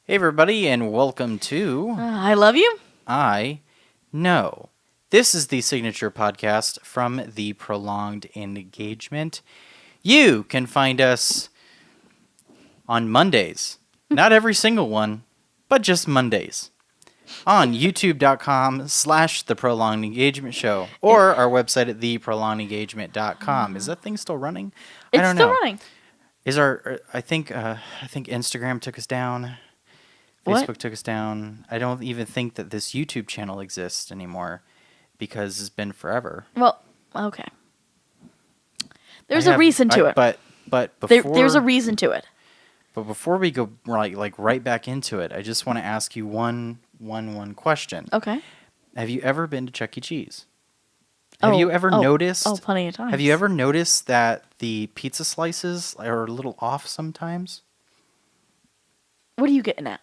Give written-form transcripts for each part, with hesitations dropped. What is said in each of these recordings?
Hey everybody, and welcome to I Love You. I Know. This is the signature podcast from the Prolonged Engagement. You can find us on Mondays. Not every single one, but just Mondays. On youtube.com/The Prolonged Engagement Show or our website at theprolongedengagement.com. Is that thing still running? I don't know. It's still running. Is I think Instagram took us down. Facebook took us down. I don't even think that this YouTube channel exists anymore because it's been forever. Well, okay. There's a reason to it. But before there's a reason to it. But before we go right back into it, I just want to ask you one question. Okay. Have you ever been to Chuck E. Cheese? Have you ever noticed? Oh, plenty of times. Have you ever noticed that the pizza slices are a little off sometimes? What are you getting at?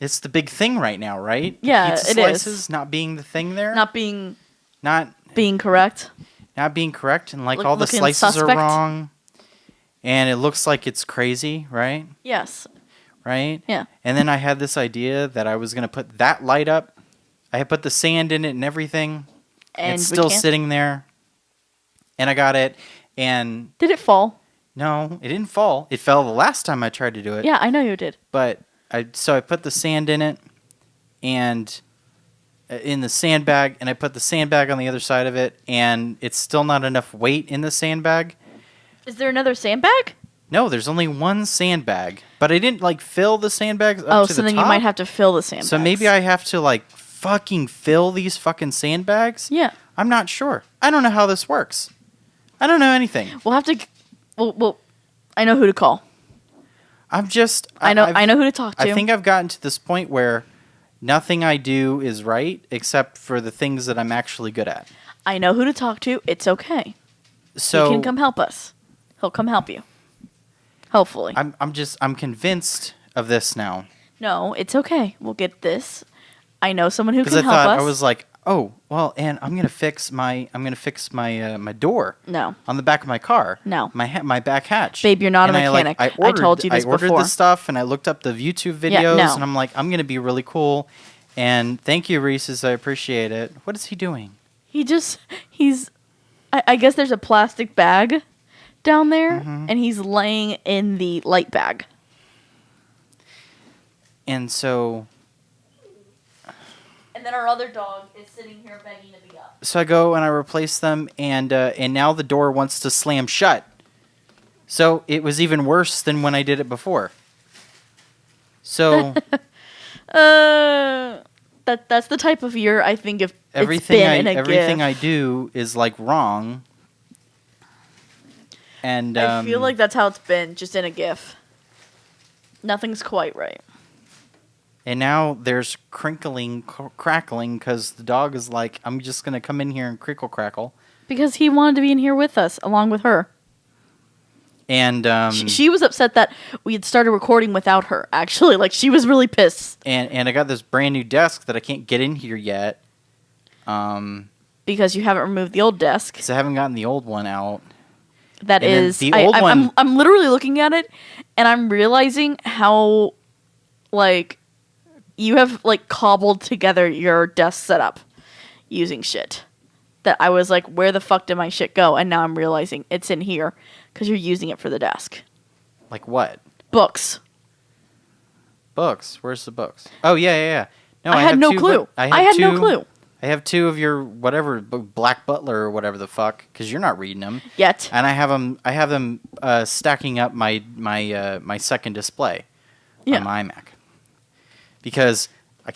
It's the big thing right now, right? Yeah, pizza slices not being the thing there. Not being correct. Not being correct, and all the slices suspect. Are wrong. And it looks like it's crazy, right? Yes. Right? Yeah. And then I had this idea that I was going to put that light up. I had put the sand in it and everything. And it's still sitting there. And I got it. And did it fall? No, it didn't fall. It fell the last time I tried to do it. Yeah, I know you did. But I put the sand in it and in the sandbag, and I put the sandbag on the other side of it, and it's still not enough weight in the sandbag. Is there another sandbag? No, there's only one sandbag, but I didn't fill the sandbags up to the top. Oh, so then you might have to fill the sandbags. So maybe I have to fucking fill these fucking sandbags? Yeah. I'm not sure. I don't know how this works. I don't know anything. We'll have to. Well, I know who to call. I know who to talk to. I think I've gotten to this point where nothing I do is right except for the things that I'm actually good at. I know who to talk to. It's okay. So he can come help us. He'll come help you. Hopefully. I'm convinced of this now. No, it's okay. We'll get this. I know someone who can help us. Because I thought I was like, oh well, and I'm gonna fix my my door. No. On the back of my car. No. My back hatch. Babe, you're not a mechanic. I told you this before. I ordered the stuff and I looked up the YouTube videos and I'm like, I'm gonna be really cool. And thank you, Reese's. I appreciate it. What is he doing? I guess there's a plastic bag down there, and he's laying in the light bag. And so. And then our other dog is sitting here begging to be up. So I go and I replace them, and now the door wants to slam shut. So it was even worse than when I did it before. So. That's the type of year I think if everything I do is wrong. And I feel like that's how it's been, just in a GIF. Nothing's quite right. And now there's crackling, because the dog is like, I'm just going to come in here and crickle crackle. Because he wanted to be in here with us, along with her. And she was upset that we had started recording without her, actually. She was really pissed. And I got this brand new desk that I can't get in here yet. Because you haven't removed the old desk. Because I haven't gotten the old one out. That and is... The old one... I'm literally looking at it, and I'm realizing how, you have, cobbled together your desk setup using shit. That I was like, where the fuck did my shit go? And now I'm realizing it's in here because you're using it for the desk. Like what? Books. Books? Where's the books? Oh, yeah. No, I had no clue. I had no clue. I have two of your whatever Black Butler or whatever the fuck, because you're not reading them yet. And I have them stacking up my second display on my iMac. Because the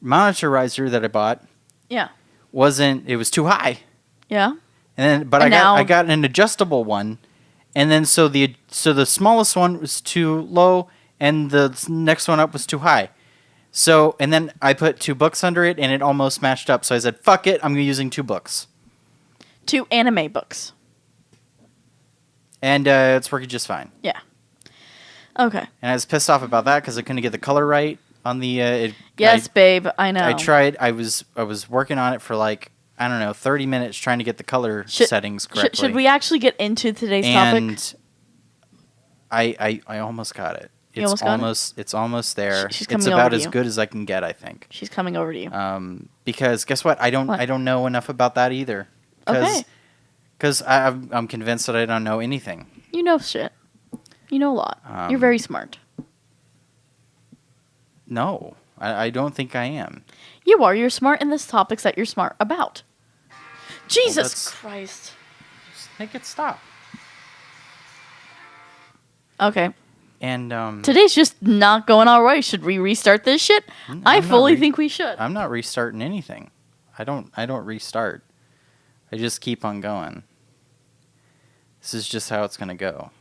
monitorizer that I bought it was too high. Yeah. I got an adjustable one, and then so the smallest one was too low and the next one up was too high. So, and then I put 2 books under it and it almost matched up. So I said, fuck it, I'm using 2 books. 2 anime books. And it's working just fine. Yeah. Okay. And I was pissed off about that because I couldn't get the color right on the... babe, I know. I tried. I was working on it for I don't know, 30 minutes trying to get the color settings correctly. Should we actually get into today's topic? And I almost got it. It's almost there. She's coming it's over about to as you. good as I can get, I think. She's coming over to you. Because guess what? I don't know enough about that either. Okay. Because I'm convinced that I don't know anything. You know shit. You know a lot. You're very smart. No, I don't think I am. You are. You're smart in the topics that you're smart about. Jesus Christ. Just make it stop. Okay. And today's just not going our way. Should we restart this shit? I fully think we should. I'm not restarting anything. I don't restart. I just keep on going. This is just how it's gonna go.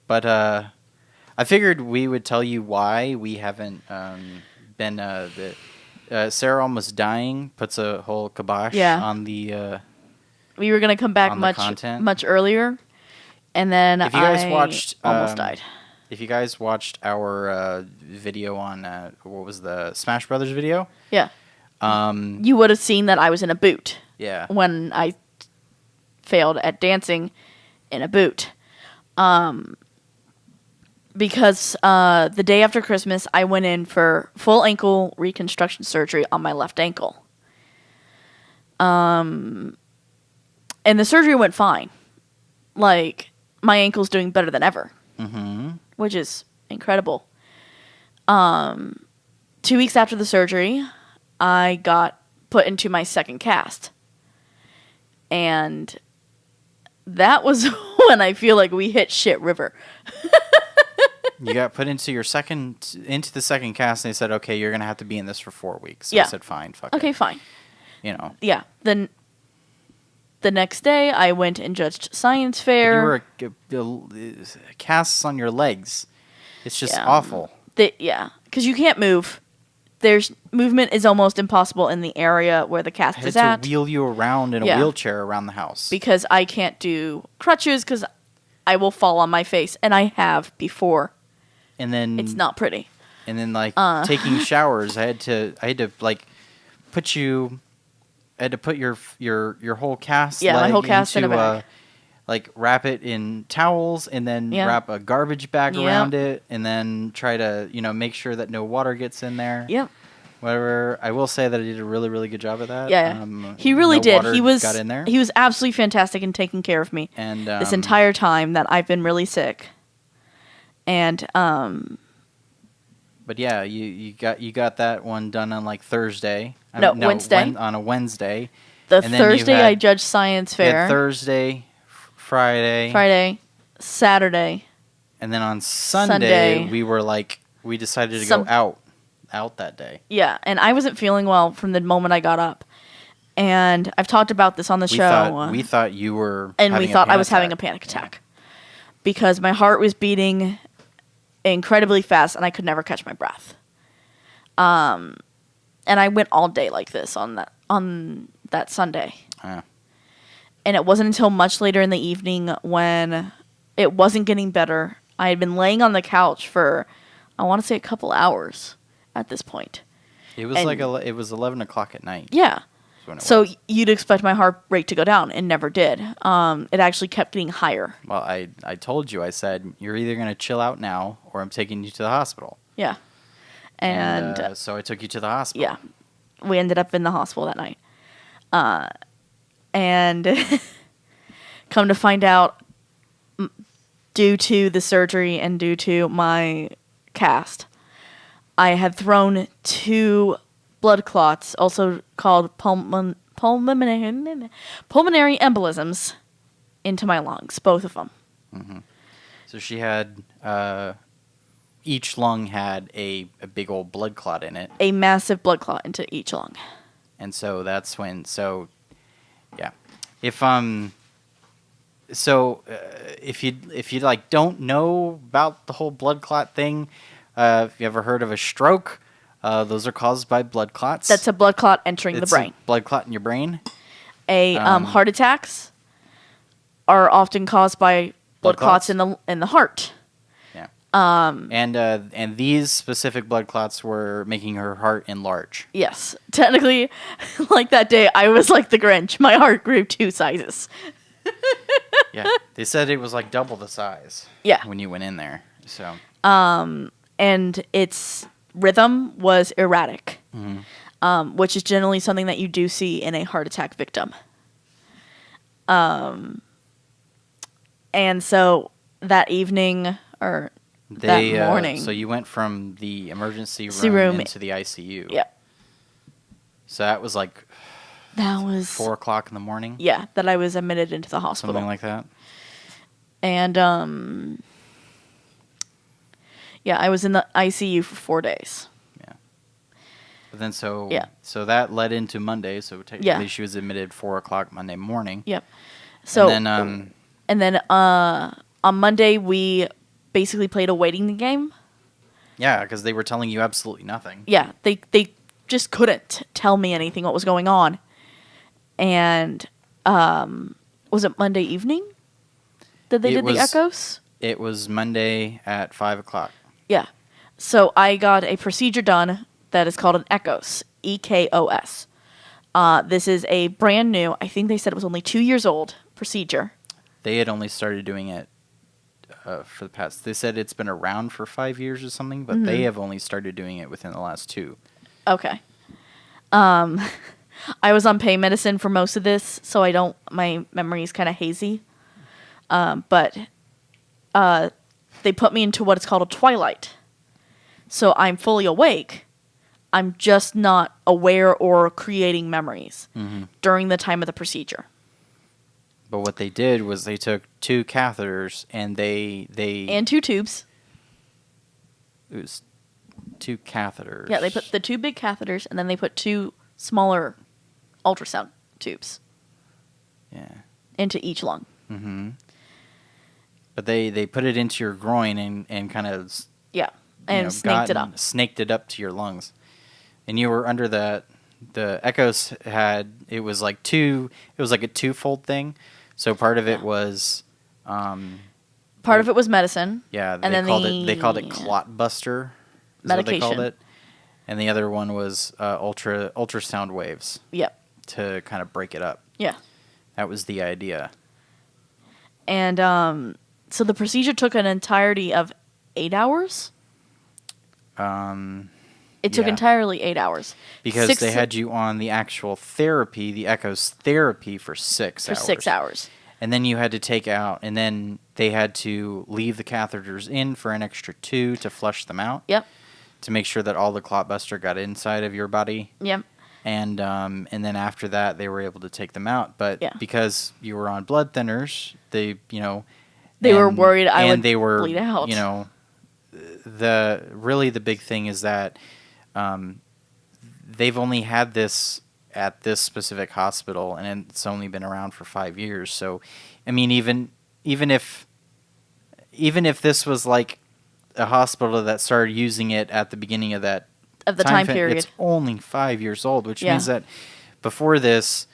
But I figured we would tell you why we haven't been. Sarah Almost Dying puts a whole kibosh on the. We were gonna come back much earlier, and then if you guys watched, almost died. If you guys watched our video on what was the Smash Brothers video? Yeah. You would have seen that I was in a boot. Yeah. When I failed at dancing in a boot. Because the day after Christmas, I went in for full ankle reconstruction surgery on my left ankle. And the surgery went fine. Like, my ankle's doing better than ever. Mm-hmm. Which is incredible. 2 weeks after the surgery, I got put into my second cast. And that was when I feel like we hit shit river. You got put into the second cast, and they said, "Okay, you're gonna have to be in this for 4 weeks." So yeah. I said, "Fine, fuck it." Okay, fine. You know. Yeah. Then the next day, I went and judged science fair. You were casts on your legs. It's just awful. Because you can't move. There's movement is almost impossible in the area where the cast is at. I had to wheel you around in a wheelchair around the house. Because I can't do crutches because I will fall on my face, and I have before. And then it's not pretty. And then taking showers, I had to like put you. I had to put your whole cast. Yeah, my whole cast in a bag. Like wrap it in towels and then wrap a garbage bag around it and then try to make sure that no water gets in there. Yep. Whatever. I will say that I did a really, really good job of that. Yeah, he really did. He got in there. He was absolutely fantastic in taking care of me and this entire time that I've been really sick. And but yeah, you got that one done on like Thursday. Wednesday. On a Wednesday. The Thursday I judged science fair. Thursday, Friday, Saturday. And then on Sunday. we decided to go out that day. Yeah, and I wasn't feeling well from the moment I got up. And I've talked about this on the show. We thought you were and we thought I was having a panic attack. Because my heart was beating incredibly fast and I could never catch my breath. And I went all day like this on that Sunday. Yeah. And it wasn't until much later in the evening when it wasn't getting better. I had been laying on the couch for, I want to say, a couple hours at this point. It was it was 11 o'clock at night. Yeah. So you'd expect my heart rate to go down. It never did. It actually kept getting higher. Well, I told you. I said, you're either going to chill out now or I'm taking you to the hospital. Yeah. And so I took you to the hospital. Yeah. We ended up in the hospital that night. And come to find out, due to the surgery and due to my cast, I had thrown 2 blood clots, also called pulmonary embolisms, into my lungs, both of them. Mm-hmm. So she had, each lung had a big old blood clot in it. A massive blood clot into each lung. And so that's when, yeah. If you like don't know about the whole blood clot thing, if you ever heard of a stroke, those are caused by blood clots. That's a blood clot entering the brain. A blood clot in your brain. Heart attacks are often caused by blood clots in the heart. Yeah. And these specific blood clots were making her heart enlarge. Yes. Technically, like that day, I was like the Grinch. My heart grew 2 sizes. Yeah, they said it was like double the size. Yeah. When you went in there, so. And its rhythm was erratic, which is generally something that you do see in a heart attack victim. And so that evening, or that morning. So you went from the emergency room into the ICU. Yep. So that was like that was 4 o'clock in the morning. Yeah, that I was admitted into the hospital. Something like that. And yeah, I was in the ICU for 4 days. Yeah. But then so that led into Monday. So technically she was admitted 4 o'clock Monday morning. Yep. So and then on Monday we basically played a waiting game. Yeah, because they were telling you absolutely nothing. Yeah, they just couldn't tell me anything what was going on. And was it Monday evening that they did the echoes? It was Monday at 5 o'clock. Yeah. So I got a procedure done that is called an EKOS, EKOS. This is a brand new, I think they said it was only 2 years old, procedure. They had only started doing it for the past, they said it's been around for 5 years or something, but they have only started doing it within the last 2. Okay. I was on pain medicine for most of this, so my memory is kind of hazy. But they put me into what is called a twilight. So I'm fully awake. I'm just not aware or creating memories during the time of the procedure. But what they did was they took 2 catheters and they and 2 tubes. It was 2 catheters. Yeah, they put the 2 big catheters and then they put 2 smaller ultrasound tubes. Yeah. Into each lung. Mm-hmm. But they put it into your groin and kind of snaked it up to your lungs, and you were under the echoes it was like a twofold thing. So part of it was part of it was medicine. Yeah, they called it clot buster. Medication. What they called it. And the other one was ultrasound waves. Yep. To kind of break it up. Yeah. That was the idea. And so the procedure took an entirety of 8 hours? It took entirely 8 hours. Because they had you on the actual therapy, the echoes therapy, for 6 hours. For 6 hours. And then you had to take out, and then they had to leave the catheters in for an extra 2 to flush them out. Yep. To make sure that all the clot buster got inside of your body. Yep. And then after that, they were able to take them out. But because you were on blood thinners, they were worried I would bleed out. The big thing is that they've only had this at this specific hospital, and it's only been around for 5 years. So, I mean, even if this was like a hospital that started using it at the beginning of that time period, it's only 5 years old, which means that before this,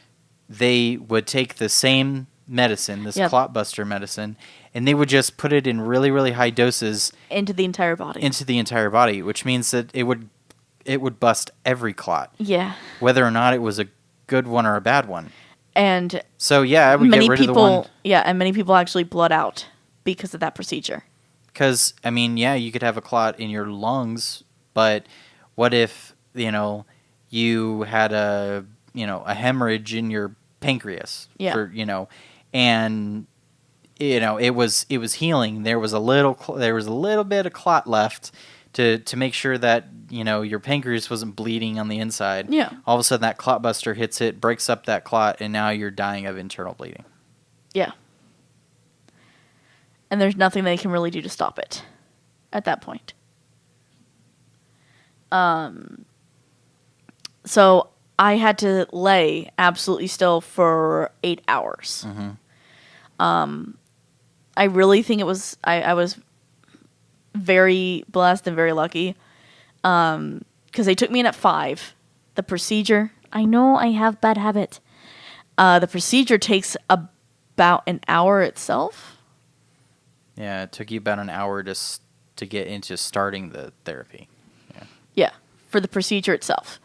they would take the same medicine, this clot buster medicine, and they would just put it in really, really high doses into the entire body. Which means that it would bust every clot. Yeah. Whether or not it was a good one or a bad one. And so I would get rid of the one. Yeah, and many people actually bled out because of that procedure. Because you could have a clot in your lungs, but what if you had a hemorrhage in your pancreas? Yeah. And it was healing. There was a little bit of clot left to make sure that your pancreas wasn't bleeding on the inside. Yeah. All of a sudden that clot buster hits it, breaks up that clot, and now you're dying of internal bleeding. Yeah. And there's nothing they can really do to stop it at that point. So I had to lay absolutely still for 8 hours. Mm-hmm. I really think it was I was very blessed and very lucky because they took me in at 5. The procedure, I know I have bad habit. The procedure takes about an hour itself. Yeah, it took you about an hour to to get into starting the therapy. Yeah, for the procedure itself.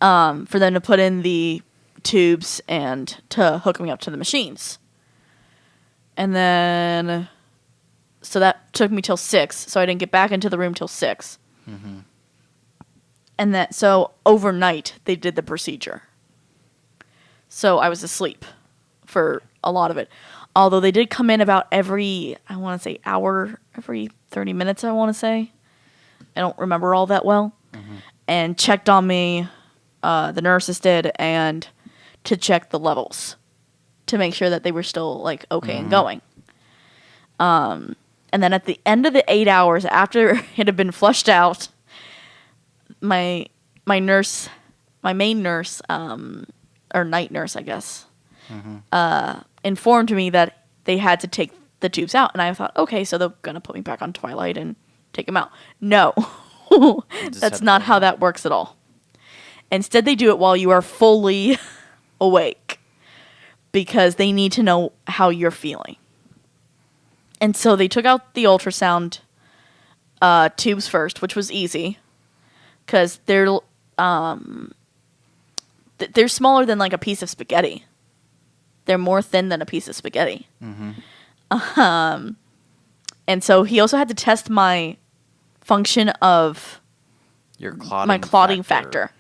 For them to put in the tubes and to hook me up to the machines. And then, so that took me till 6, so I didn't get back into the room till 6. Mm-hmm. And so overnight, they did the procedure. So I was asleep for a lot of it. Although they did come in about every, I want to say hour, every 30 minutes, I want to say. I don't remember all that well. Mm-hmm. And checked on me, the nurses did, and to check the levels to make sure that they were still like okay and going. And then at the end of the 8 hours after it had been flushed out, my main nurse, or night nurse, I guess, informed me that they had to take the tubes out, and I thought, okay, so they're gonna put me back on Twilight and take them out. No, that's not how that works at all. Instead, they do it while you are fully awake, because they need to know how you're feeling. And so they took out the ultrasound tubes first, which was easy, because they're smaller than like a piece of spaghetti. They're more thin than a piece of spaghetti. Mm-hmm. And so he also had to test my function of my clotting factor.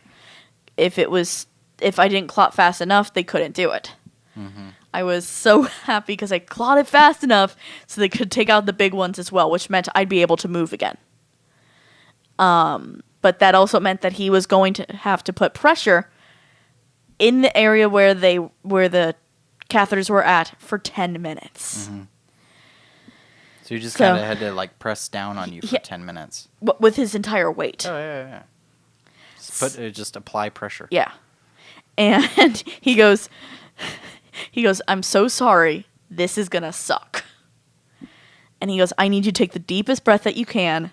If I didn't clot fast enough, they couldn't do it. Mm-hmm. I was so happy because I clotted fast enough so they could take out the big ones as well, which meant I'd be able to move again. But that also meant that he was going to have to put pressure in the area where the catheters were at for 10 minutes. Mm-hmm. So you just kind of had to like press down on you for 10 minutes. With his entire weight. Oh, yeah. Just apply pressure. Yeah. And he goes, I'm so sorry. This is going to suck. And he goes, I need you to take the deepest breath that you can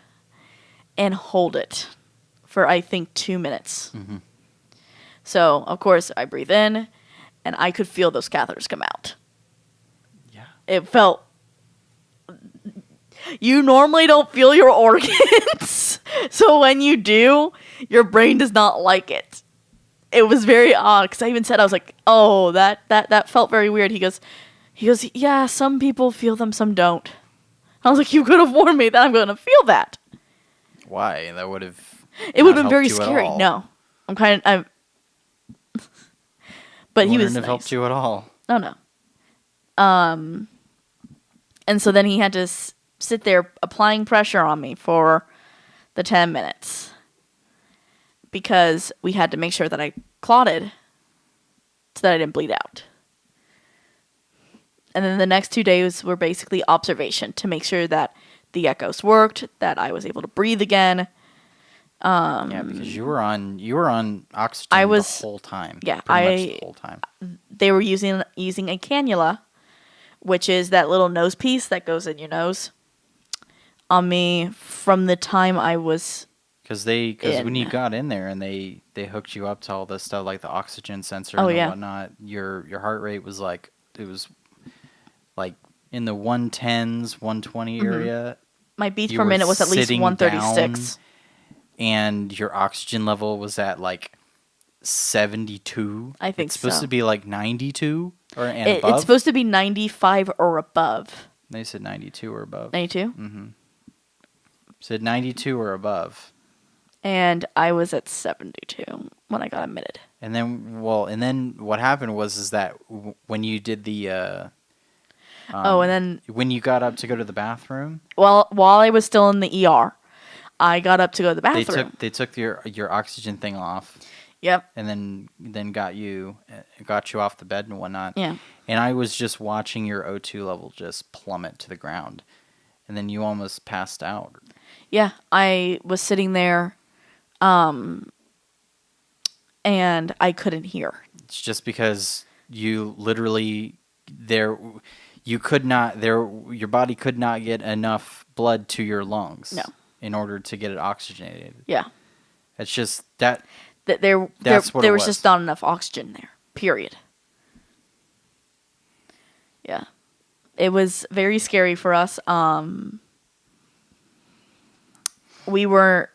and hold it for, I think, 2 minutes. Mm-hmm. So, of course, I breathe in, and I could feel those catheters come out. Yeah. It felt... You normally don't feel your organs. So when you do, your brain does not like it. It was very odd, because I even said, I was like, oh, that felt very weird. He goes, yeah, some people feel them, some don't. I was like, you could have warned me that I'm going to feel that. Why? That would have... It would have been very scary. No. But he was wouldn't have helped you at all. Oh, no. And so then he had to sit there applying pressure on me for the 10 minutes. Because we had to make sure that I clotted so that I didn't bleed out. And then the next 2 days were basically observation to make sure that the echoes worked, that I was able to breathe again. Yeah, because you were on oxygen the whole time. Yeah, pretty much the whole time. They were using a cannula, which is that little nose piece that goes in your nose, on me from the time I was. Because when you got in there and they hooked you up to all this stuff like the oxygen sensor and whatnot, your heart rate was like, it was like in the 110s, 120 area. My beats per minute was at least 136. And your oxygen level was at like 72. I think it's supposed to be like 92 and above. It's supposed to be 95 or above. They said 92 or above. 92? Mm-hmm. Said 92 or above. And I was at 72 when I got admitted. And then what happened was that when you did the and then when you got up to go to the bathroom, while I was still in the ER, I got up to go to the bathroom. They took your oxygen thing off. Yep. And then got you off the bed and whatnot. Yeah. And I was just watching your O2 level just plummet to the ground, and then you almost passed out. Yeah, I was sitting there, and I couldn't hear. It's just because you literally your body could not get enough blood to your lungs. No. In order to get it oxygenated. Yeah. It's just that. There was just not enough oxygen there. Period. Yeah. It was very scary for us. we were.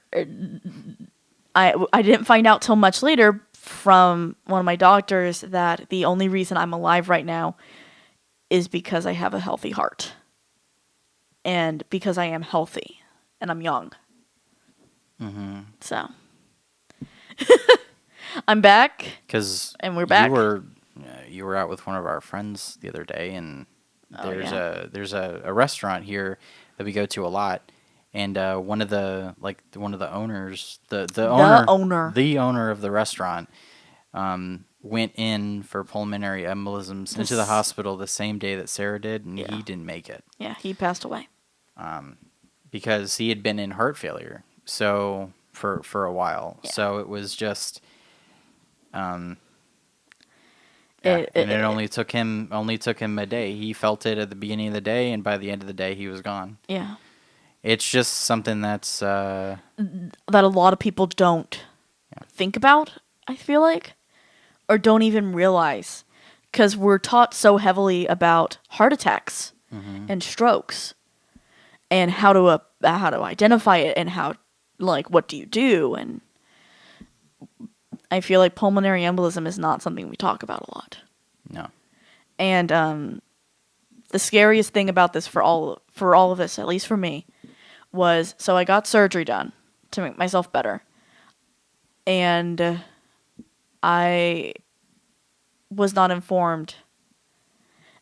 I didn't find out till much later from one of my doctors that the only reason I'm alive right now is because I have a healthy heart. And because I am healthy and I'm young. Mm-hmm. So I'm back. And we're back. You were out with one of our friends the other day, and there's a restaurant here that we go to a lot, and one of the owners, the owner of the restaurant, went in for pulmonary embolisms into the hospital the same day that Sarah did, and he didn't make it. Yeah, he passed away. Because he had been in heart failure for a while. Yeah. So it was just it only took him a day. He felt it at the beginning of the day, and by the end of the day he was gone. Yeah. It's just something that's that a lot of people don't think about, I feel like, or don't even realize, because we're taught so heavily about heart attacks and strokes and how to identify it and how, like, what do you do, and I feel like pulmonary embolism is not something we talk about a lot. No. And the scariest thing about this for all of us, at least for me, was, so I got surgery done to make myself better. And I was not informed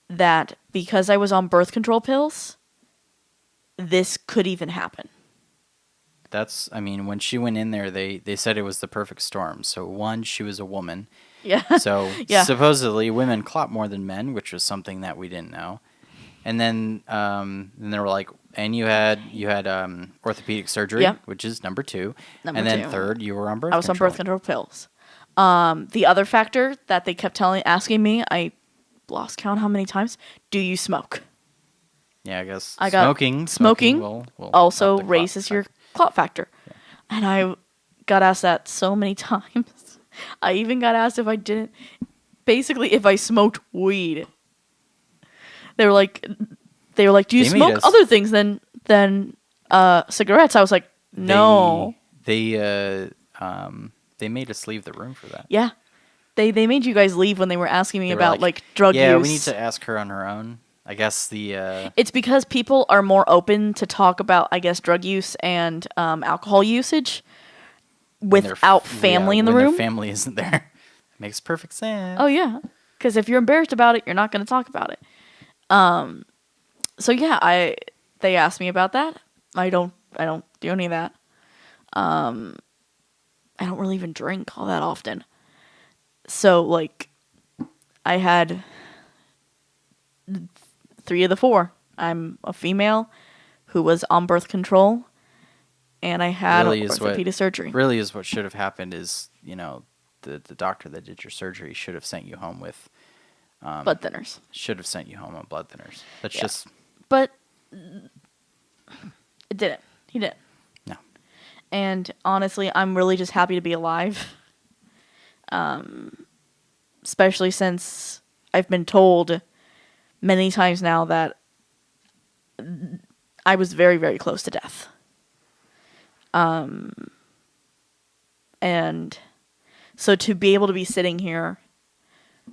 that because I was on birth control pills, this could even happen. When she went in there, they said it was the perfect storm. So one, she was a woman. Yeah. So supposedly women clot more than men, which was something that we didn't know. And then they were like, and you had orthopedic surgery, which is number 2. Then third, you were on birth control. I was on birth control pills. The other factor that they kept asking me, I lost count how many times, do you smoke? Yeah, I guess smoking will also raises your clot factor. Yeah. And I got asked that so many times. I even got asked if I smoked weed. They were like, do you smoke other things than cigarettes? I was like, no. They made us leave the room for that. Yeah. They made you guys leave when they were asking me about drug use. Yeah, we need to ask her on her own. I guess it's because people are more open to talk about, I guess, drug use and alcohol usage without family in the room. When their family isn't there. Makes perfect sense. Oh, yeah. Because if you're embarrassed about it, you're not going to talk about it. So, yeah, they asked me about that. I don't do any of that. I don't really even drink all that often. So, I had 3 of the 4. I'm a female who was on birth control, and I had orthopedic surgery. Really is what should have happened is, the doctor that did your surgery should have sent you home with blood thinners. Should have sent you home on blood thinners. That's just... But it didn't. He didn't. No. And honestly, I'm really just happy to be alive. Especially since I've been told many times now that I was very, very close to death. And so to be able to be sitting here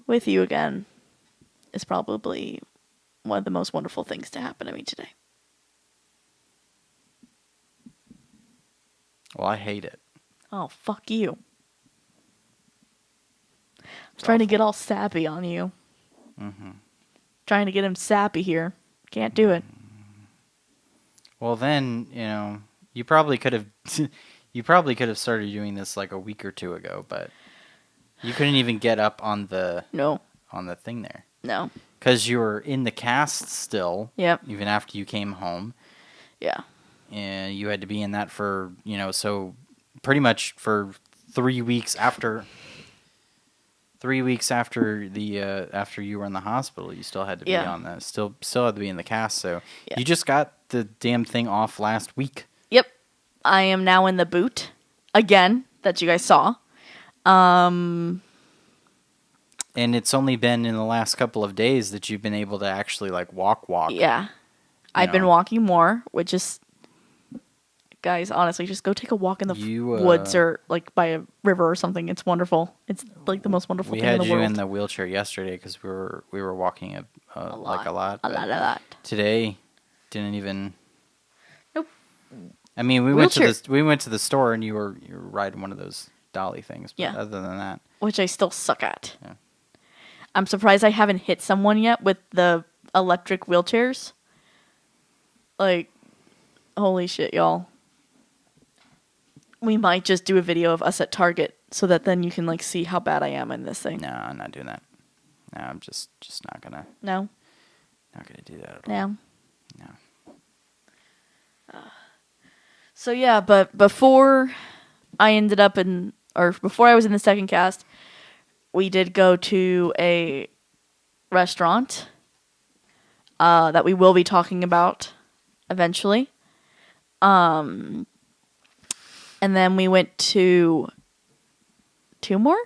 with you again is probably one of the most wonderful things to happen to me today. Well, I hate it. Oh, fuck you. I'm trying to get all sappy on you. Mm-hmm. Trying to get him sappy here. Can't do it. Well, then, you probably could have started doing this like a week or 2 ago, but you couldn't even get up on the thing there. No. Because you were in the cast still. Yep. Even after you came home. Yeah. And you had to be in that for, so pretty much for 3 weeks after 3 weeks after after you were in the hospital, you still had to be on that. Still had to be in the cast. So you just got the damn thing off last week. Yep. I am now in the boot again that you guys saw. And it's only been in the last couple of days that you've been able to actually walk. Yeah. I've been walking more, which is guys, honestly, just go take a walk in the You, woods or like by a river or something. It's wonderful. It's like the most wonderful We thing in had the you world. in the wheelchair yesterday because we were walking like a lot. A but lot. Today, didn't even. Nope. I mean, we Wheelchair. went to the store and you were riding one of those dolly things. But Yeah. Other than that, Which I still suck at. Yeah. I'm surprised I haven't hit someone yet with the electric wheelchairs. Like, holy shit, y'all. We might just do a video of us at Target so that then you can like see how bad I am in this thing. no, I'm not doing that. No, I'm just not gonna No? do that at all. No? No. So yeah, but before I ended up before I was in the second cast, we did go to a restaurant that we will be talking about eventually. And then we went to 2 more?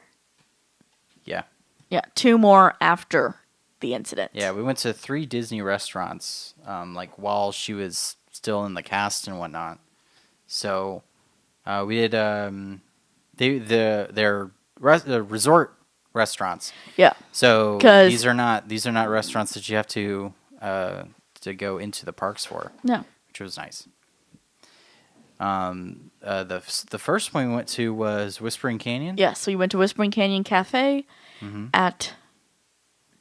Yeah. Yeah, 2 more after the incident. Yeah, we went to 3 Disney restaurants, like while she was still in the cast and whatnot. So, we did their resort restaurants. Yeah. So 'Cause- these are not restaurants that you have to go into the parks for, No. which was nice. The first one we went to was Whispering Canyon. Yes, we went to Whispering Canyon Cafe Mm-hmm. at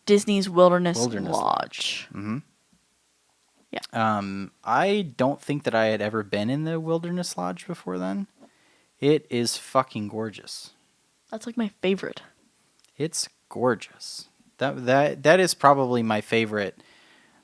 Disney's Wilderness Wilderness Lodge. Mm-hmm. Yeah. I don't think that I had ever been in the Wilderness Lodge before then. It is fucking gorgeous. That's like my favorite. It's gorgeous. That is probably my favorite.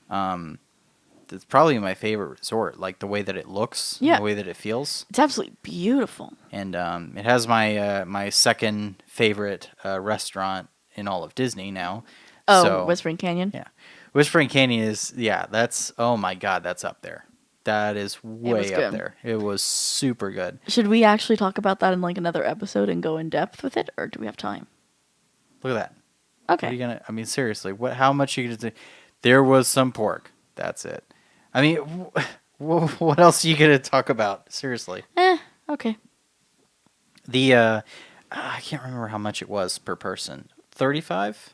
That's probably my favorite resort. Like the way that it looks, Yeah. the way that it feels, It's absolutely beautiful. and it has my my second favorite restaurant in all of Disney now. Oh, So, Whispering Canyon? yeah, Whispering Canyon is that's oh my god, that's up there. That is way up good. there. It was super good. Should we actually talk about that in like another episode and go in depth with it, or do we have time? Look at that. What are Okay. you gonna? I mean, seriously, how much are you gonna do? There was some pork. That's it. I mean, what else are you gonna talk about? Seriously, Okay. the I can't remember how much it was per person. 35.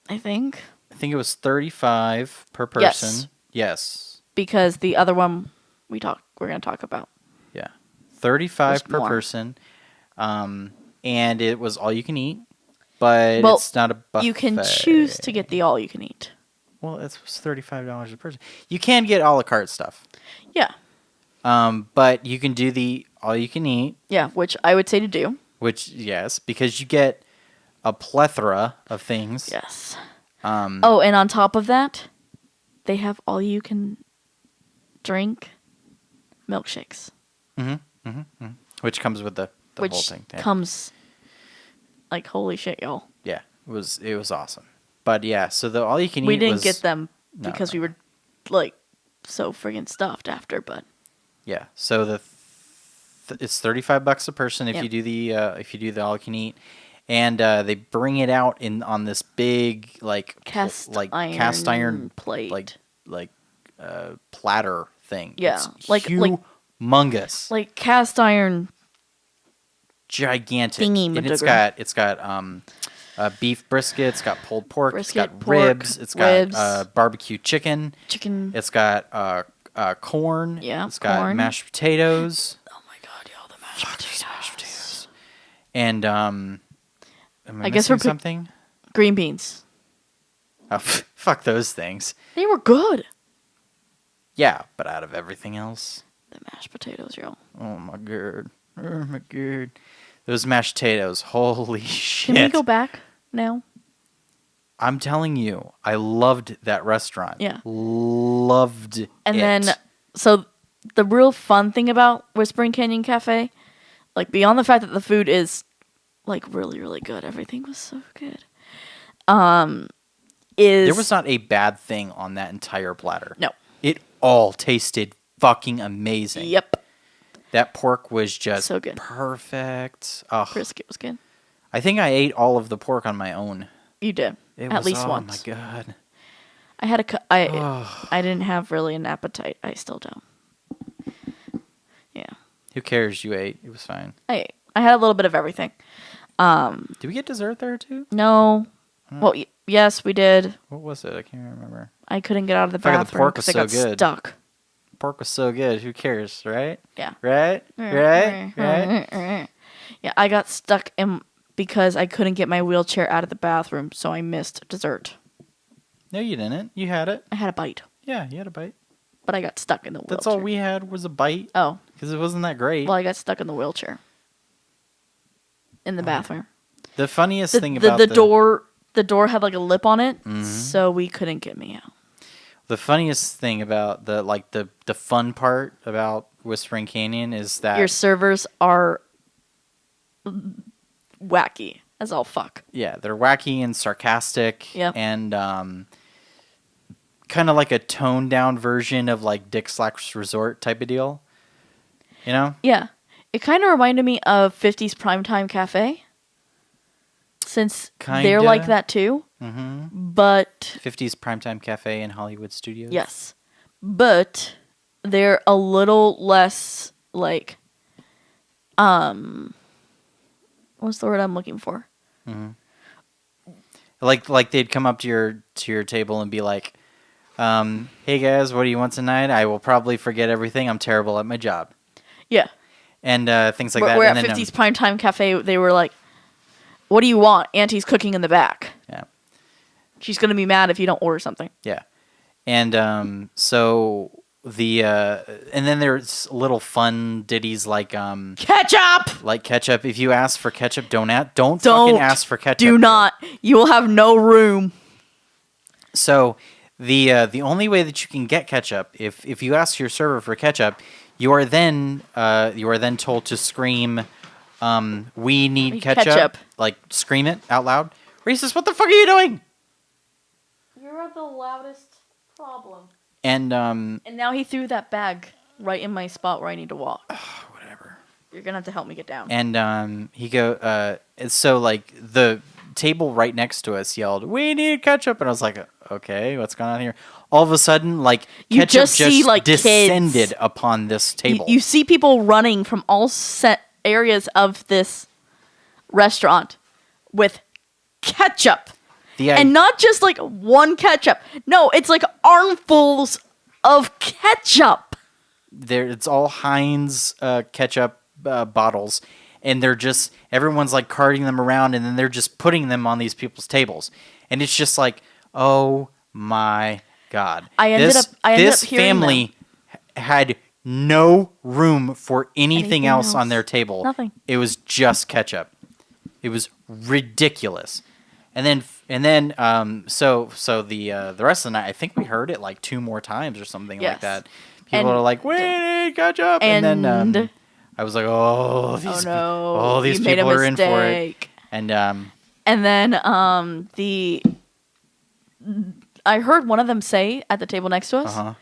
I think. I think it was 35 per Yes. person. Yes. Because the other one we're going to talk about. Yeah. 35 Was per more. person. And it was all you can eat, but Well, it's not a buffet. You can choose to get the all you can eat. Well, it was $35 a person. You can get a la carte stuff. Yeah. But you can do the all you can eat, Yeah, which I would say to do. which yes, because you get a plethora of things. Yes. Um, Oh, and on top of that, they have all you can drink milkshakes. which comes with the whole Which thing. Yeah. comes like holy shit, y'all. Yeah, it was awesome. But yeah, so the all you can eat We didn't was, get them No, because no. we were like so friggin' stuffed after, but Yeah, so it's $35 a person if Yep. you do the all you can eat, and they bring it out on this big cast iron plate. platter thing. Yeah, It's like humongous, like cast iron. gigantic. thingy And madugger. it's got beef brisket. It's got pulled pork. Brisket, it's got pork, ribs. It's ribs. got barbecue chicken. Chicken. It's got corn. Yeah, It's got corn. mashed potatoes. Oh my god, y'all, the mashed potatoes. And am I guess missing we're something? Green beans. Oh, fuck those things. They were good. Yeah, but out of everything else, The mashed potatoes, y'all. oh my god, oh my god, those mashed potatoes, holy shit! Can we go back now? I'm telling you, I loved that restaurant. Yeah. Loved it. And then, so the real fun thing about Whispering Canyon Cafe, like beyond the fact that the food is like really, really good, everything was so good. There was not a bad thing on that entire platter. No. It all tasted fucking amazing. Yep. That pork was just So good. perfect. Oh, Brisket was good. I think I ate all of the pork on my own. You did. It At was, least oh once. my god. I had I didn't have really an appetite. I still don't. Who cares? You ate. It was fine. I had a little bit of everything. Did we get dessert there too? No. Well, yes, we did. What was it? I can't remember. I couldn't get out of the Fuck, the bathroom pork was because I so got good. stuck. Pork was so good. Who cares, right? Yeah. Right? Right? Yeah, I got stuck because I couldn't get my wheelchair out of the bathroom, so I missed dessert. No, you didn't. You had it. I had a bite, Yeah, you had a bite. but I got stuck in the wheelchair. That's all we had was a bite. Oh, Because it wasn't that great. well, I got stuck in the wheelchair in the bathroom. The funniest thing The about the door had like a lip on it, so we couldn't get me out. The funniest thing about the fun part about Whispering Canyon is that Your servers are wacky as all fuck. yeah, they're wacky and sarcastic. Yep. And kind of like a toned down version of like Dick Slack's Resort type of deal. You know? Yeah. It kind of reminded me of 50s Primetime Cafe. Since they're like that too. Mm-hmm. But 50s Primetime Cafe in Hollywood Studios. yes. But they're a little less like what's the word I'm looking for? Like they'd come up to your table and be like, hey guys, what do you want tonight? I will probably forget everything. I'm terrible at my job. Yeah. And things like that. We're and at then, 50s Primetime Cafe, they were like, what do you want? Auntie's cooking in the back. Yeah. She's going to be mad if you don't order something. Yeah. And so the and then there's little fun ditties like Ketchup! like ketchup. If you ask for ketchup, don't fucking ask for ketchup. Do not. You will have no room. So the only way that you can get ketchup, if you ask your server for ketchup, you are then told to scream, we need ketchup. Like scream it out loud. Reese's, what the fuck are you doing? You're the loudest problem. And now he threw that bag right in my spot where I need to walk. whatever. You're gonna have to help me get down. And so like the table right next to us yelled, "We need ketchup," and I was like, "Okay, what's going on here?" All of a sudden, like You ketchup just see, like, descended kids. upon this table. You see people running from all set areas of this restaurant with ketchup. And not just like one ketchup. No, it's like armfuls of ketchup. It's all Heinz ketchup bottles, and everyone's like carting them around, and then they're just putting them on these people's tables, and it's just like, oh my god! I ended up hearing this family had no room for anything else on their table. Nothing. It was just ketchup. It was ridiculous. And then so the rest of the night, I think we heard it like 2 more times or something like that. People are like, "We need ketchup," and then I was like, "Oh, these people are in for it." And then I heard one of them say at the table next to us.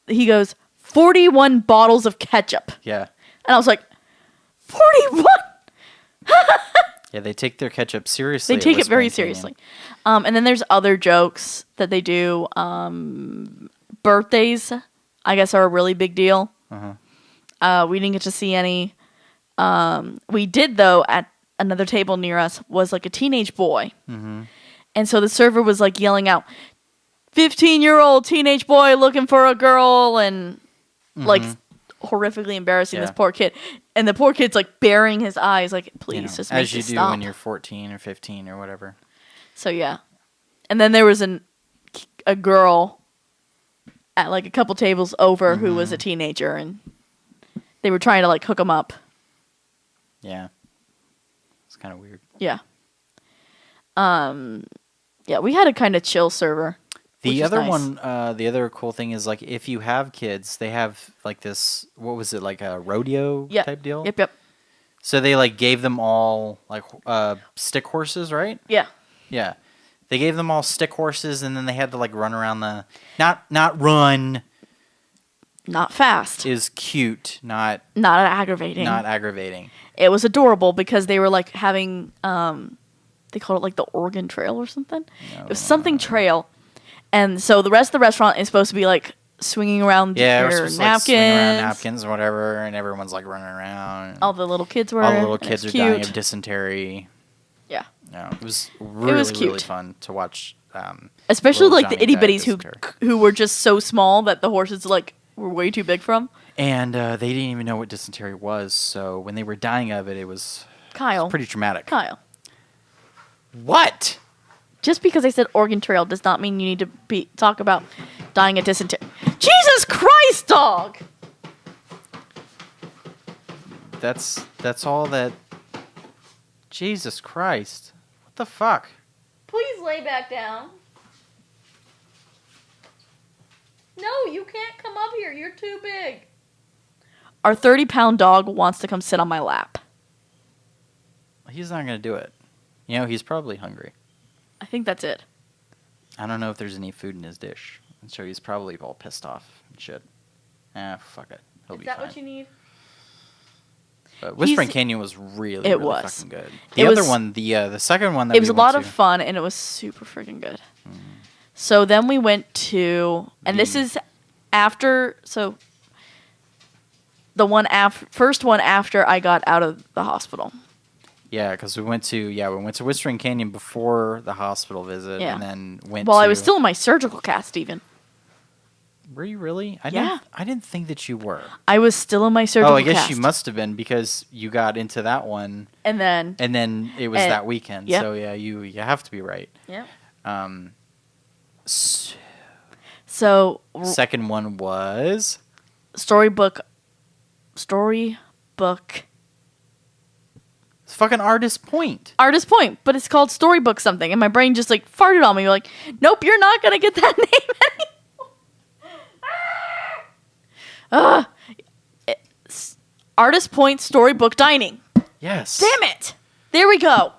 He goes, 41 bottles of ketchup. Yeah. And I was like, 41. Yeah, they take their ketchup seriously. They take it very seriously. And then there's other jokes that they do. Birthdays, I guess, are a really big deal. We didn't get to see any. We did, though, at another table near us, was like a teenage boy. And so the server was like yelling out, 15-year-old teenage boy looking for a girl, and like horrifically embarrassing this poor kid. And the poor kid's like burying his eyes, like, please just make as you do stop. when you're 14 or 15 or whatever. So yeah. And then there was a girl at like a couple tables over who was a teenager, and they were trying to like hook him up. Yeah. It's kind of weird. Yeah. Yeah, we had a kind of chill server. The other one, the other cool thing is, like, if you have kids, they have, like, this, what was it, like a rodeo type deal? Yep. So they, like, gave them all, like, stick horses, right? Yeah. Yeah. They gave them all stick horses, and then they had to, like, run around the, not run. Not fast. It was cute, not aggravating. Not aggravating. It was adorable because they were, like, having, they called it, like, the Oregon Trail or something. No. It was something trail. And so the rest of the restaurant is supposed to be, like, swinging around Yeah, we're their supposed to napkins. swing around napkins or whatever, and everyone's like running around. All the little kids were. All the little and kids it's are dying cute. of dysentery. Yeah. No, it was really, cute. really fun to watch. Especially little like the Johnny itty die of bitties dysentery. who were just so small that the horses like were way too big from. And they didn't even know what dysentery was, so when they were dying of it, it was Kyle. pretty traumatic. Kyle. What? Just because I said Oregon Trail does not mean you need to talk about dying of dysentery. Jesus Christ, dog! That's all that. Jesus Christ! What the fuck? Please lay back down. No, you can't come up here. You're too big. Our 30-pound dog wants to come sit on my lap. He's not gonna do it. You know, he's probably hungry. I think that's it. I don't know if there's any food in his dish. I'm sure he's probably all pissed off and shit. Fuck it. He'll be fine. What you need? But Whispering Canyon was really, It really was. fucking good. It The other was- one, the second one that It was we a lot went of to- fun, and it was super freaking good. So then we went to, and this is after, so the first one after I got out of the hospital. Yeah, because we went to Whispering Canyon before the hospital visit, Yeah. and then went. Well, to... I was still in my surgical cast even. Were you really? Yeah. I didn't think that you were. I was still in my surgical Oh, I guess cast. you must have been because you got into that one, And then, it was that weekend. yep. So yeah, you have to be right. yeah. So So second one was storybook. it's fucking Artist Point. Artist Point, but it's called Storybook something, and my brain just like farted on me. Like, nope, you're not gonna get that name anymore. It's Artist Point Storybook Dining. Yes. Damn it! There we go.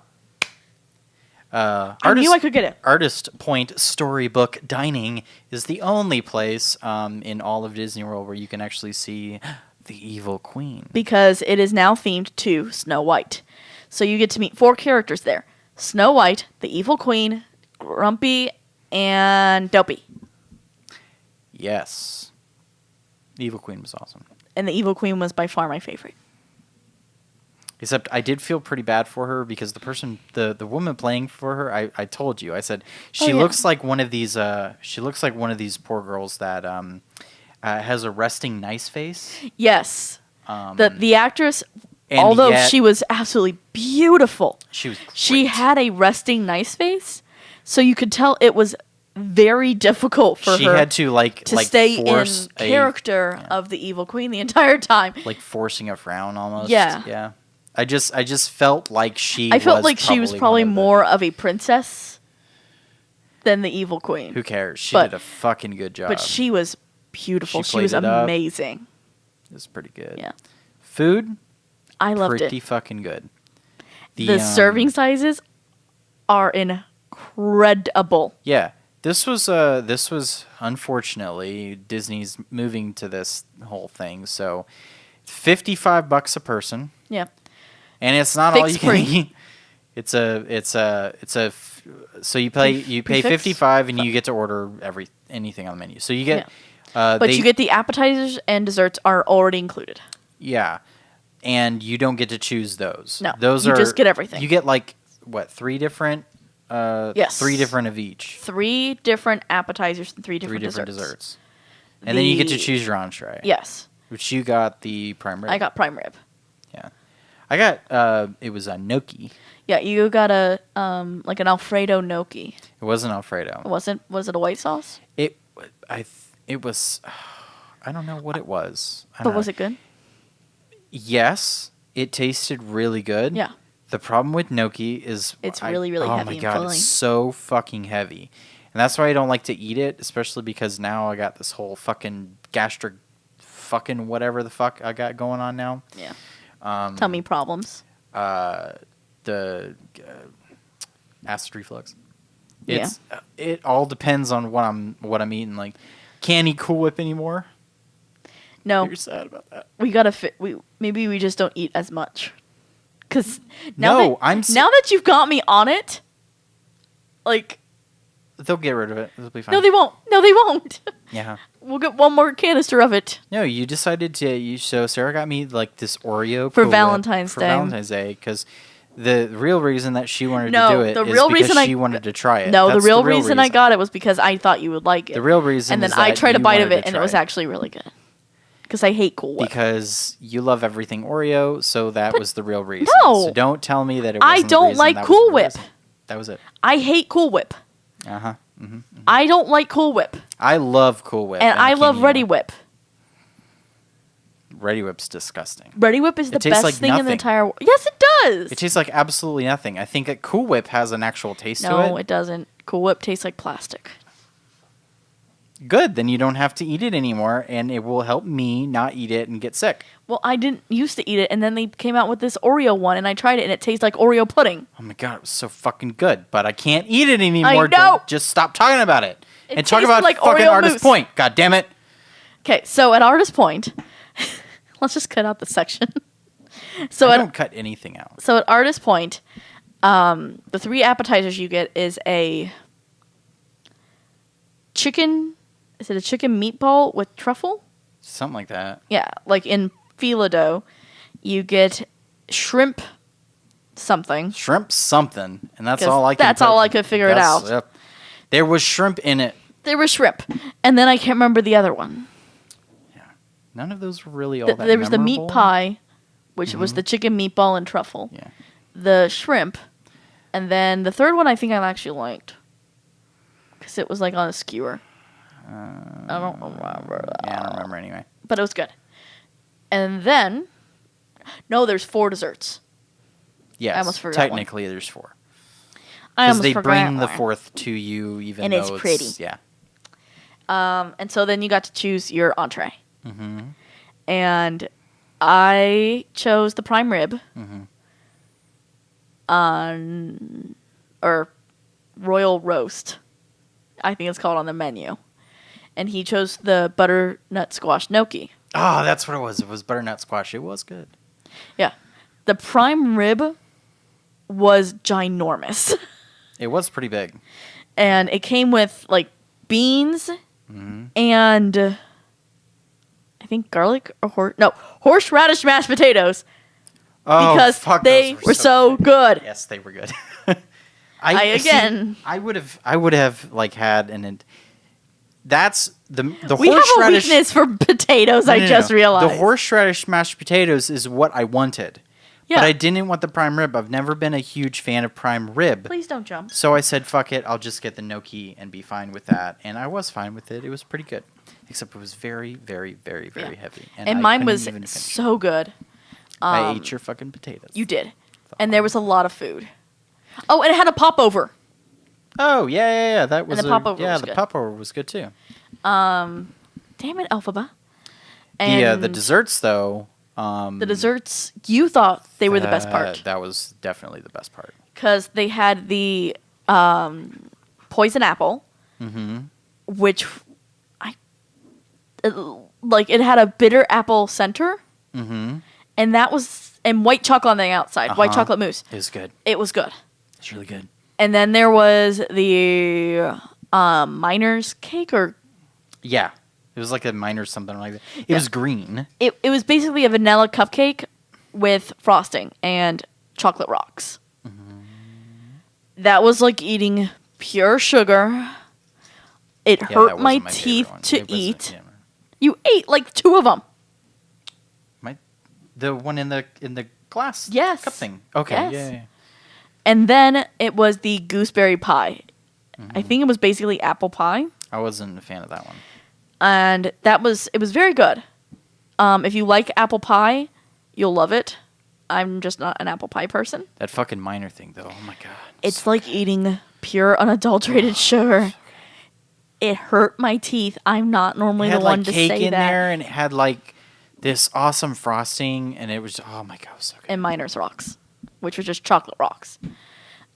I knew I could get it. Artist Point Storybook Dining is the only place in all of Disney World where you can actually see the Evil Queen. Because it is now themed to Snow White. So you get to meet 4 characters there. Snow White, the Evil Queen, Grumpy, and Dopey. Yes. The Evil Queen was awesome. And the Evil Queen was by far my favorite. Except I did feel pretty bad for her because the woman playing for her, I told you, I said she looks like one of these poor girls that has a resting nice face. Yes. The actress, and although yet- she was absolutely beautiful, She was great. she had a resting nice face, so you could tell it was very difficult for She her had to stay in force character of the Evil Queen the entire time. like forcing a frown almost. Yeah. Yeah. I just felt like she was probably one of the- more of a princess than the Evil Queen. Who cares? She But- did a fucking good job. But she was beautiful. She She was played it up. amazing. It was pretty good. Yeah. Food, I loved pretty it. fucking good. The serving sizes are incredible. Yeah. This was unfortunately Disney's moving to this whole thing. So $55 a person. Yeah. And it's not all you Fix can free. eat. So you pay Fix? 55 and you get to order anything on the menu. So you get But you get the appetizers and desserts are already included. Yeah. And you don't get to choose those. No, Those you are just get everything. You get like what, 3 different Yes. 3 different of each. 3 different appetizers and 3 3 different different desserts. desserts. And then you get to The- choose your entree. Yes. Which you got the prime rib. I got prime rib. Yeah. I got it was a gnocchi. Yeah, you got a like an Alfredo gnocchi. It wasn't Alfredo. Was it a white sauce? It was I don't know what it was. But was it good? Yes, it tasted really good. Yeah. The problem with gnocchi is It's really, really oh heavy my and god, filling. it's so fucking heavy. And that's why I don't like to eat it, especially because now I got this whole fucking gastric fucking whatever the fuck I got going on now. Yeah. Tummy problems. The acid reflux. It all depends on what I'm eating. Like, can't eat Cool Whip anymore. No, You're sad about that. we gotta fit. Maybe we just don't eat as much. Cause No, now that you've got me on it, like They'll get rid of it. It'll be fine. No, they won't. No, they won't. Yeah. We'll get one more canister of it. No, you decided to. So Sarah got me like this Oreo For Cool Whip Valentine's for Day. Valentine's Day, because the real reason that she wanted No, to do it the is real because reason she wanted to try it. No, That's the real reason I got it was because I thought you would like it. The real reason And then is I that tried a you bite of wanted it, to and it try was actually really good. Because I hate Cool Whip. Because you love everything Oreo, so that was the real reason. No. So don't tell me that it I wasn't the don't reason. like That was Cool the Whip. reason. That was it. I hate Cool Whip. Uh-huh. I don't like Cool Whip. I love Cool Whip. And I can't love eat Ready it. Whip. Ready Whip's disgusting. Ready Whip is the tastes best like thing in the nothing. entire world. Yes, it does. It tastes like absolutely nothing. I think that Cool Whip has an actual taste to No, it. it doesn't. Cool Whip tastes like plastic. Good, then you don't have to eat it anymore, and it will help me not eat it and get sick. Well, I didn't used to eat it, and then they came out with this Oreo one, and I tried it, and it tastes like Oreo pudding. Oh my god, it was so fucking good, but I can't eat it anymore. I know. Don't- Just stop talking about it. It And talk tasted about like fucking Oreo Artist mousse. Point. God damn it. Okay, so at Artist Point, let's just cut out the section. So I at don't cut anything out. So at Artist Point, the 3 appetizers you get is a chicken. Is it a chicken meatball with truffle? Something like that. Yeah, like in phyllo dough. You get shrimp something. Shrimp something, and that's 'Cause all I can. that's all I could figure it out. Yep. There was shrimp in it. There was shrimp, and then I can't remember the other one. None of those were really all that There was the meat memorable. pie, which was the chicken meatball and truffle. Yeah. The shrimp, and then the third one I think I actually liked because it was like on a skewer. I don't remember that. Yeah, I don't remember anyway. But it was good. And then, no, there's 4 desserts. Yes, almost forgot one. technically there's 4. I Because almost they forgot bring the one. 4th to you, even And though it's pretty. Yeah. And so then you got to choose your entree. Mm-hmm. And I chose the prime rib. Or royal roast, I think it's called on the menu. And he chose the butternut squash gnocchi. Oh, that's what it was. It was butternut squash. It was good. Yeah. The prime rib was ginormous. It was pretty big. And it came with like beans Mm-hmm. and I think garlic or horseradish mashed potatoes Oh, because fuck, they those were so good. Yes, they were good. I would have like had that's the We have a horseradish. weakness for potatoes. I just realized. The horseradish mashed potatoes is what I wanted. Yeah. But I didn't want the prime rib. I've never been a huge fan of prime rib. Please don't jump. So I said, fuck it, I'll just get the gnocchi and be fine with that. And I was fine with it. It was pretty good. Except it was very, very, very, very heavy. And I mine couldn't was even finish it. so good. I ate your fucking potatoes. You did. And there was a lot of food. Oh, and it had a popover. Oh, yeah. That was the popover yeah, was the good. popover was good too. Damn it, Elphaba. And The desserts, though. the desserts, you thought they were the best part. That was definitely the best part. Because they had the poison apple, which it had a bitter apple center, and that was and white chocolate on the outside, white chocolate mousse. It was good. It was good. It's really good. And then there was the miner's cake, or Yeah. It was like a minor something like that. It was green. it was basically a vanilla cupcake with frosting and chocolate rocks. That was like eating pure sugar. It Yeah, hurt that my wasn't favorite teeth one. to It wasn't- eat. yeah. You ate like 2 of them. The one in the glass Yes. cup thing. Okay. Yes. Yeah. And then it was the gooseberry pie. I think it was basically apple pie. I wasn't a fan of that one. And it was very good. If you like apple pie, you'll love it. I'm just not an apple pie person. That fucking minor thing, though. Oh my god. It's like eating pure unadulterated sugar. It hurt my teeth. I'm not normally It had the one like to cake say in that. there, and it had like this awesome frosting, and it was oh my god, it was so good. And Miner's Rocks, which was just chocolate rocks.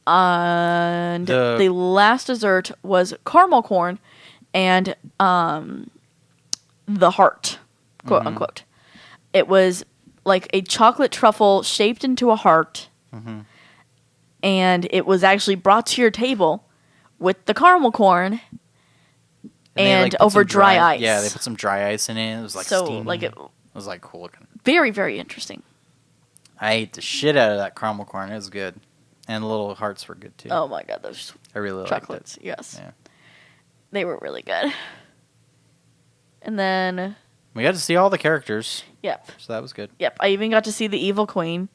And the last dessert was caramel corn and the heart, quote unquote. It was like a chocolate truffle shaped into a heart, and it was actually brought to your table with the caramel corn and put over some dry ice. Yeah, they put some dry ice in it. It was like So, steamy. like, It was like cool looking. very, very interesting. I ate the shit out of that caramel corn. It was good. And the little hearts were good too. Oh my god, those I really chocolates. liked it. Yes. Yeah. They were really good. And then, We got to see all the characters, yep. so that was good. Yep. I even got to see the evil queen.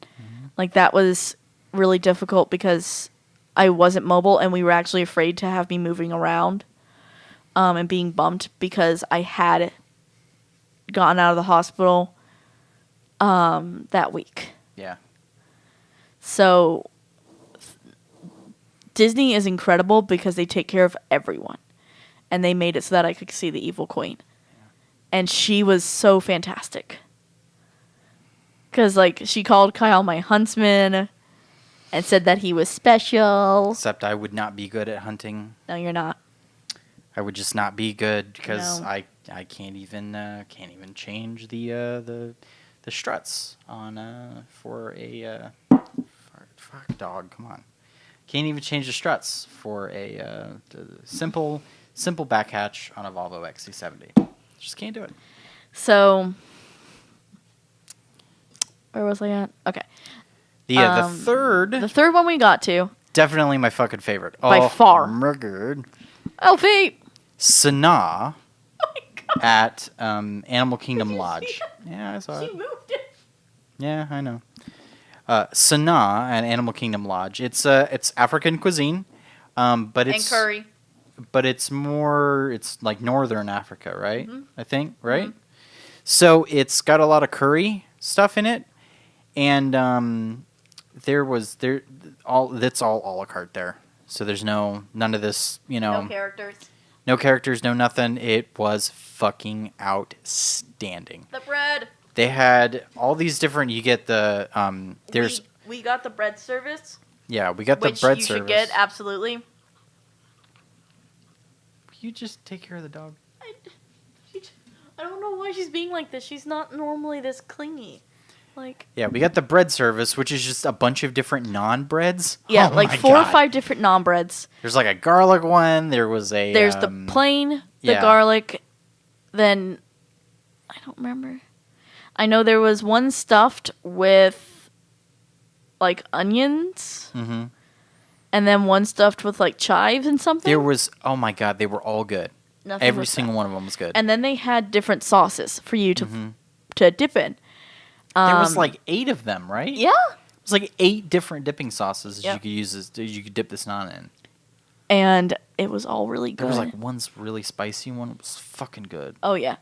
Like, that was really difficult because I wasn't mobile and we were actually afraid to have me moving around and being bumped because I had gotten out of the hospital that week. Yeah. So Disney is incredible because they take care of everyone. And they made it so that I could see the evil queen. And she was so fantastic. Because, like, she called Kyle my huntsman and said that he was special. Except I would not be good at hunting. No, you're not. I would just not be good because No. I can't even change the struts on for a fuck dog. Come on, can't even change the struts for a simple back hatch on a Volvo XC70. Just can't do it. So, where was I at? Okay. The third, The third one we got to. definitely my fucking favorite. By far. My God. Elfie! Sanaa Oh my god. at Animal Kingdom Lodge. Yeah, I saw She it. moved it. Yeah, I know. Sanaa at Animal Kingdom Lodge. It's African cuisine, but it's And curry. but it's like northern Africa, right? Mm-hmm. I think, right? Mm-hmm. So it's got a lot of curry stuff in it, and that's all a la carte there. So there's none of this, No characters. no characters, no nothing. It was fucking outstanding. The bread. They had all these different. You get the there's We got the bread service. yeah, we got the Which bread you service. should get, absolutely. You just take care of the dog. I don't know why she's being like this. She's not normally this clingy. Like, Yeah, we got the bread service, which is just a bunch of different non-breads. yeah, Oh like my 4 or God. 5 different non-breads. There's like a garlic one. There's the plain, the yeah. garlic, then I don't remember. I know there was one stuffed with like onions, Mm-hmm. and then one stuffed with like chives and something. There was oh my God, they were all good. Nothing Every was single one of them was good. And then they had different sauces for you to Mm-hmm. to dip in. There was like 8 of them, right? Yeah. It was like 8 different dipping sauces Yep. you could use. You could dip this naan in. And it was all really good. There was like one's really spicy, one was fucking good. Oh yeah,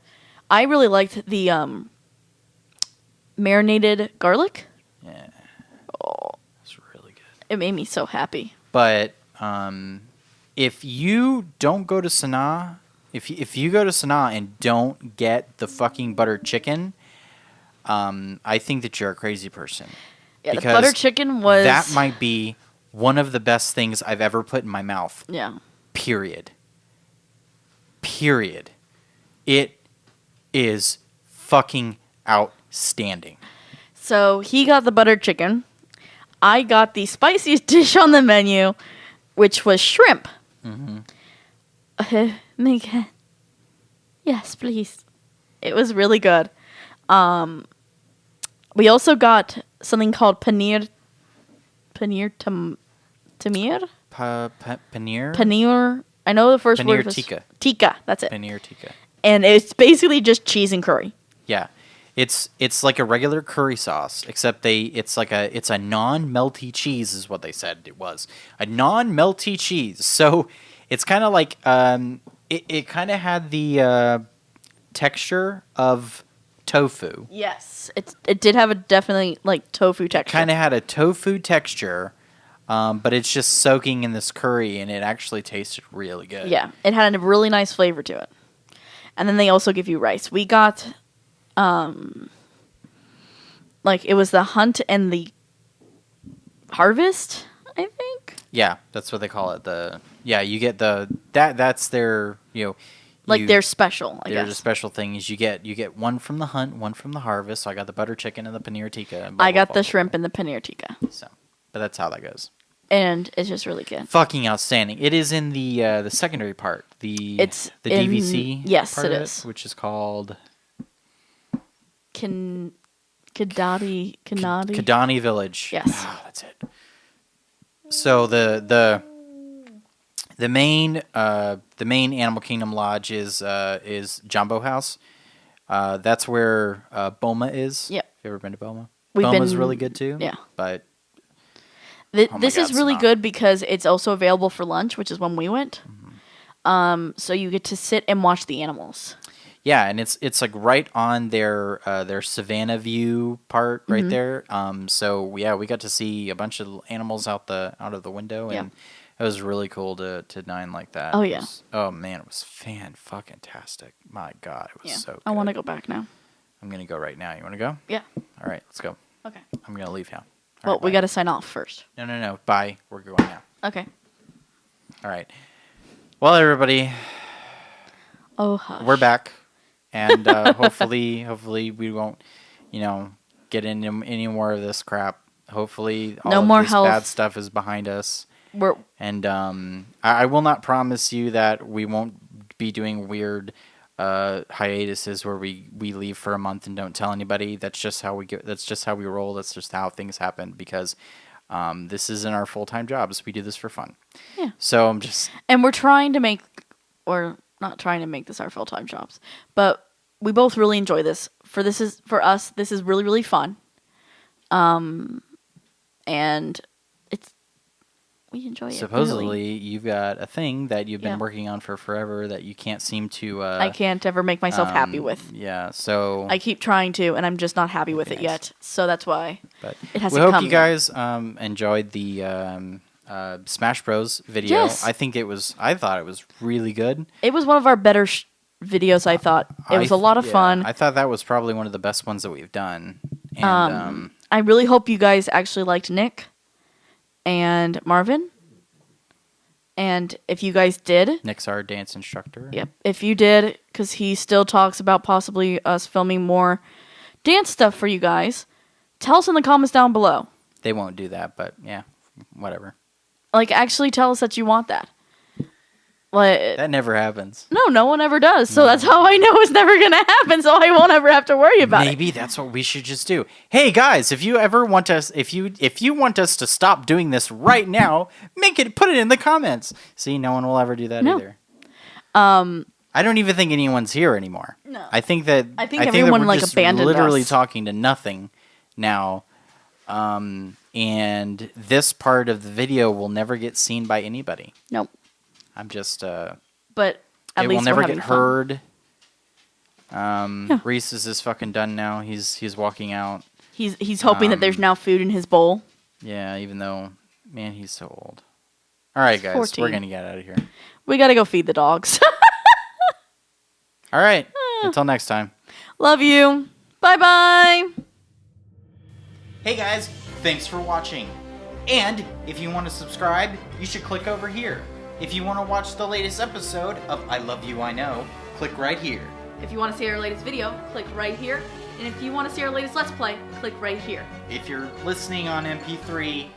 I really liked the marinated garlic. Yeah, Oh, it's really good. it made me so happy. But if you don't go to Sanaa, if you go to Sanaa and don't get the fucking buttered chicken, I think that you're a crazy person. Yeah, the Because butter chicken was that might be one of the best things I've ever put in my mouth. yeah. Period. It is fucking outstanding. So he got the buttered chicken. I got the spiciest dish on the menu, which was shrimp. Mm-hmm. Megan. Yes, please. It was really good. We also got something called paneer tamir? Paneer? Paneer. I know the first Paneer word was tikka. Tikka, that's it. Paneer tikka. And it's basically just cheese and curry. Yeah. It's like a regular curry sauce, except it's a non-melty cheese is what they said it was. A non-melty cheese. So it's kind of like it kind of had the texture of tofu. Yes, it did have a definitely like tofu texture. Kind of had a tofu texture, but it's just soaking in this curry, and it actually tasted really good. Yeah, it had a really nice flavor to it. And then they also give you rice. We got like it was the hunt and the harvest, I think. Yeah, that's what they call it. You get that's their Like their special, I There's guess. a special thing is you get one from the hunt, one from the harvest. So I got the butter chicken and the paneer tikka. And I got the shrimp and the paneer tikka. So, but that's how that goes. And it's just really good. Fucking outstanding. It is in the secondary part. It's the in, DVC. yes, part it of is. Which is called Kidani Village. Yes. Oh, that's it. So the main Animal Kingdom lodge is Jumbo House. That's where Boma is. Yep. Have you ever been to Boma? We've Boma's been- really good too. yeah. But This God, is really Sanaa. good because it's also available for lunch, which is when we went. So you get to sit and watch the animals. yeah, and it's like right on their Savannah view part right there. So yeah, we got to see a bunch of animals out of the window, and it was really cool to dine like that. Oh, It yeah. was- oh man, it was fan-fucking-tastic. My God, it was so good. I want to go back now. I'm gonna go right now. You want to go? Yeah. All right, let's go. Okay. I'm gonna leave now. All Well, right, we bye. got to sign off first. No. Bye. We're going now. Okay. All right. Well, everybody, Oh, hush. we're back, and hopefully we won't, get into any more of this crap. Hopefully, all No of more this health. bad stuff is behind us. We're And I will not promise you that we won't be doing weird hiatuses where we leave for a month and don't tell anybody. That's just how we get. That's just how we roll. That's just how things happen because this isn't our full-time jobs. We do this for fun. Yeah. So I'm just and we're trying to make, or not trying to make this our full-time jobs, but we both really enjoy this. For us, this is really, really fun. And we enjoy it. supposedly really. you've got a thing that you've been Yeah. working on for forever that you can't seem to. I can't ever make myself happy with. Yeah. So I keep trying to, and I'm just not happy with it Nice. yet. So that's why But it has we to hope come you yet. guys enjoyed the Smash Bros video. Yes. I thought it was really good. It was one of our better videos, I thought. It was a lot of fun. I thought that was probably one of the best ones that we've done. And I really hope you guys actually liked Nick and Marvin. And if you guys did, Nick's our dance instructor. yep, if you did, because he still talks about possibly us filming more dance stuff for you guys, tell us in the comments down below. They won't do that, but yeah, whatever. Like, actually tell us that you want that. Like, That never happens. no one ever does. So that's how I know it's never going to happen. So I won't ever have to worry about it. Maybe that's what we should just do. Hey guys, if you ever want us, if you want us to stop doing this right now, put it in the comments. See, no one will ever do that No. either. I don't even think anyone's here anymore. No. I think that everyone, we're like, just abandoned literally us. talking to nothing now. And this part of the video will never get seen by anybody. Nope. I'm just But at it least will never we're get having fun. heard. Reese is fucking done now. He's walking out. He's hoping that there's now food in his bowl. Yeah, even though, man, he's so old. All right, guys, 14. we're gonna get out of here. We got to go feed the dogs. All right, until next time. Love you. Bye-bye. Hey guys, thanks for watching. And if you want to subscribe, you should click over here. If you want to watch the latest episode of I Love You, I Know, click right here. If you want to see our latest video, click right here. And if you want to see our latest Let's Play, click right here. If you're listening on MP3,